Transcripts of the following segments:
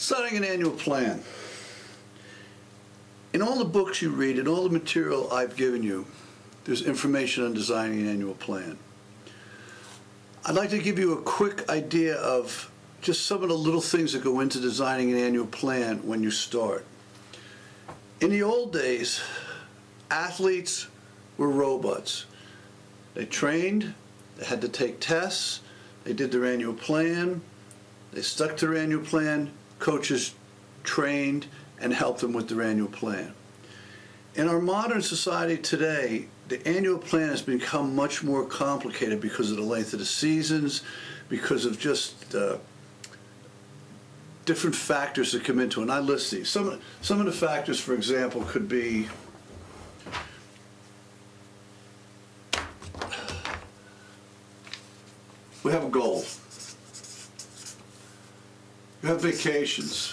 Starting an annual plan. In all the books you read, in all the material I've given you, there's information on designing an annual plan. I'd like to give you a quick idea of just some of the little things that go into designing an annual plan when you start. In the old days, athletes were robots. They trained, they had to take tests, they did their annual plan, they stuck to their annual plan, coaches trained and helped them with their annual plan. In our modern society today, the annual plan has become much more complicated because of the length of the seasons, because of just different factors that come into it. And I list these. Some of the factors, for example, could be we have a goal. You have vacations.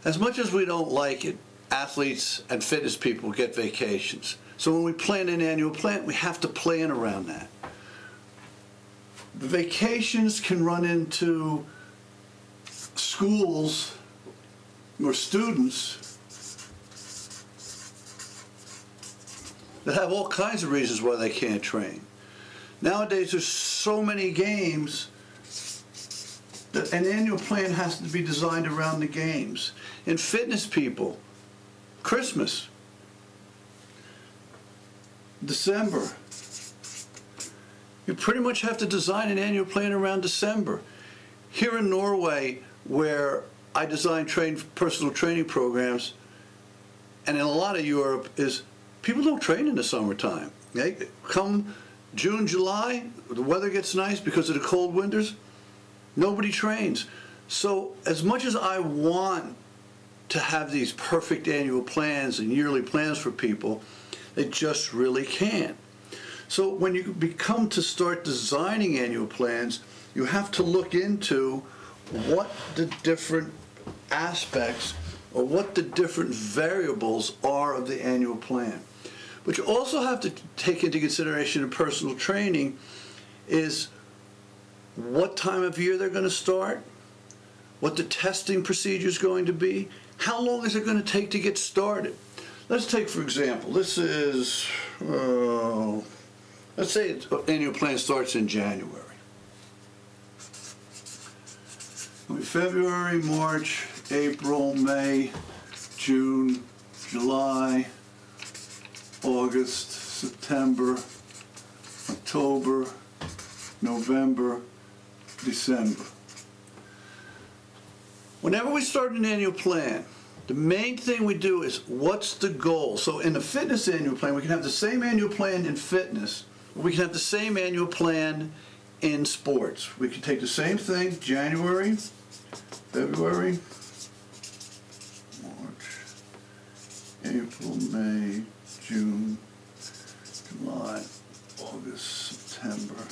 As much as we don't like it, athletes and fitness people get vacations. So when we plan an annual plan, we have to plan around that. The vacations can run into schools or students that have all kinds of reasons why they can't train. Nowadays, there's so many games that an annual plan has to be designed around the games. In fitness people, Christmas, December. You pretty much have to design an annual plan around December. Here in Norway, where I design personal training programs, and in a lot of Europe, is people don't train in the summertime. They come June, July, the weather gets nice because of the cold winters, nobody trains. So as much as I want to have these perfect annual plans and yearly plans for people, they just really can't. So when you become to start designing annual plans, you have to look into what the different aspects or what the different variables are of the annual plan. What you also have to take into consideration in personal training is what time of year they're going to start, what the testing procedure is going to be, how long is it going to take to get started. Let's take, for example, this is, let's say the annual plan starts in January. February, March, April, May, June, July, August, September, October, November, December. Whenever we start an annual plan, the main thing we do is what's the goal? So in the fitness annual plan, we can have the same annual plan in fitness, or we can have the same annual plan in sports. We can take the same thing, January, February, March, April, May, June, July, August, September,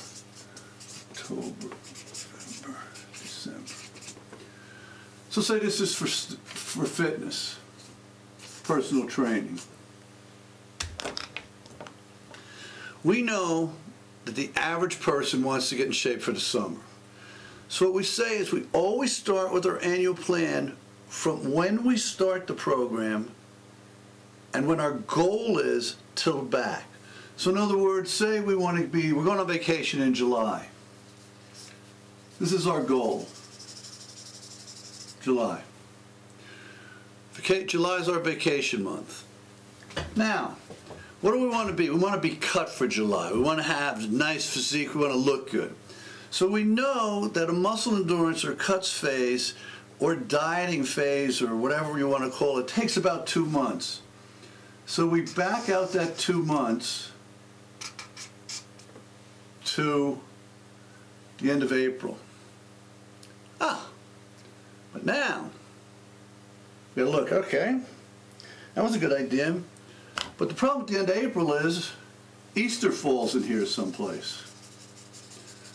October, November, December. So say this is for fitness, personal training. We know that the average person wants to get in shape for the summer. So what we say is we always start with our annual plan from when we start the program and when our goal is till back. So in other words, say we're going on vacation in July. This is our goal. July. July is our vacation month. Now, what do we want to be? We want to be cut for July. We want to have nice physique. We want to look good. So we know that a muscle endurance or cuts phase or dieting phase or whatever you want to call it takes about 2 months. So we back out that 2 months to the end of April. But now, we gotta look, okay, that was a good idea. But the problem at the end of April is Easter falls in here someplace.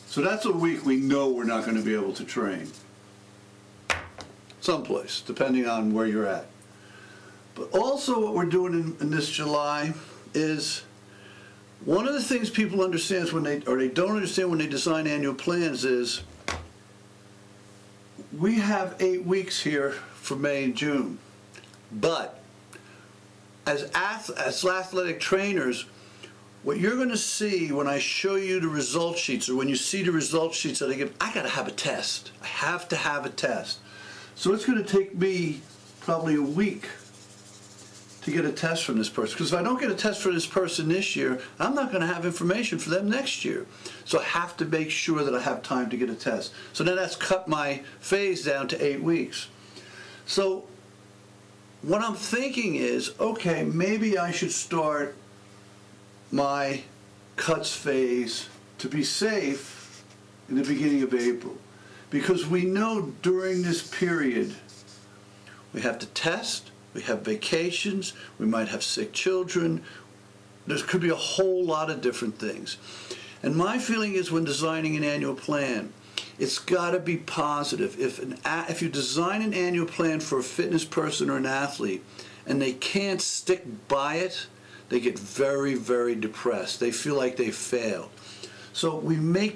So that's a week we know we're not going to be able to train. Someplace, depending on where you're at. But also what we're doing in this July is one of the things people understand when they don't understand when they design annual plans is we have 8 weeks here for May and June, but as athletic trainers, what you're going to see when I show you the result sheets, or when you see the result sheets that I give, I got to have a test. I have to have a test. So it's going to take me probably a week to get a test from this person. Because if I don't get a test for this person this year, I'm not going to have information for them next year. So I have to make sure that I have time to get a test. So then that's cut my phase down to 8 weeks. So what I'm thinking is, okay, maybe I should start my cuts phase to be safe in the beginning of April. Because we know during this period we have to test, we have vacations, we might have sick children, there could be a whole lot of different things. And my feeling is when designing an annual plan, it's got to be positive. If you design an annual plan for a fitness person or an athlete and they can't stick by it, they get very, very depressed. They feel like they failed. So we make